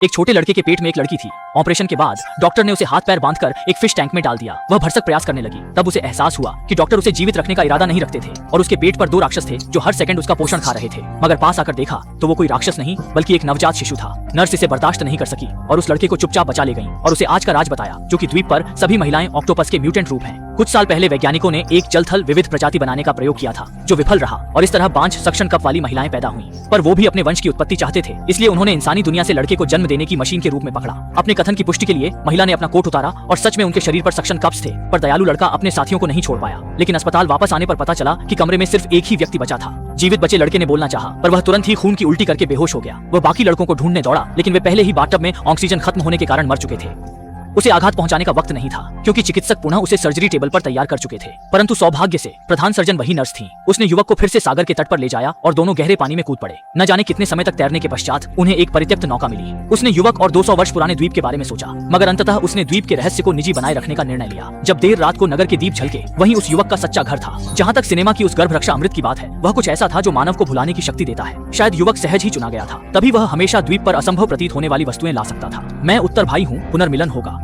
एक छोटे लड़के के पेट में एक लड़की थी। ऑपरेशन के बाद डॉक्टर ने उसे हाथ पैर बांधकर एक फिश टैंक में डाल दिया। वह भरसक प्रयास करने लगी। तब उसे एहसास हुआ कि डॉक्टर उसे जीवित रखने का इरादा नहीं रखते थे और उसके पेट पर दो राक्षस थे जो हर सेकंड उसका पोषण खा रहे थे। मगर पास आकर देखा तो वो कोई राक्षस नहीं बल्कि एक नवजात शिशु था। नर्स इसे बर्दाश्त नहीं कर सकी और उस लड़के को चुपचाप बचा ले गई और उसे आज का राज बताया जो कि द्वीप पर सभी महिलाएं ऑक्टोपस के म्यूटेंट रूप हैं। कुछ साल पहले वैज्ञानिकों ने एक जल थल विविध प्रजाति बनाने का प्रयोग किया था जो विफल रहा और इस तरह बांझ सक्शन कप वाली महिलाएं पैदा हुई। पर वो भी अपने वंश की उत्पत्ति चाहते थे, इसलिए उन्होंने इंसानी दुनिया से लड़के को जन्म देने की मशीन के रूप में पकड़ा। अपने कथन की पुष्टि के लिए महिला ने अपना कोट उतारा और सच में उनके शरीर पर सक्शन कप्स थे। पर दयालु लड़का अपने साथियों को नहीं छोड़ पाया। लेकिन अस्पताल वापस आने पर पता चला कि कमरे में सिर्फ एक ही व्यक्ति बचा था। जीवित बचे लड़के ने बोलना चाहा पर वह तुरंत ही खून की उल्टी करके बेहोश हो गया। वह बाकी लड़कों को ढूंढने दौड़ा लेकिन वे पहले ही बाथटब में ऑक्सीजन खत्म होने के कारण मर चुके थे। उसे आघात पहुंचाने का वक्त नहीं था क्योंकि चिकित्सक पुनः उसे सर्जरी टेबल पर तैयार कर चुके थे। परंतु सौभाग्य से प्रधान सर्जन वही नर्स थी। उसने युवक को फिर से सागर के तट पर ले जाया और दोनों गहरे पानी में कूद पड़े। न जाने कितने समय तक तैरने के पश्चात उन्हें एक परित्यक्त नौका मिली। उसने युवक और 200 वर्ष पुराने द्वीप के बारे में सोचा मगर अंततः उसने द्वीप के रहस्य को निजी बनाए रखने का निर्णय लिया। जब देर रात को नगर के दीप झलके वहीं उस युवक का सच्चा घर था। जहाँ तक सिनेमा की उस गर्भ रक्षा अमृत की बात है, वह कुछ ऐसा था जो मानव को भुलाने की शक्ति देता है। शायद युवक सहज ही चुना गया था, तभी वह हमेशा द्वीप पर असंभव प्रतीत होने वाली वस्तुएं ला सकता था। मैं उत्तर भाई हूँ, पुनर्मिलन होगा।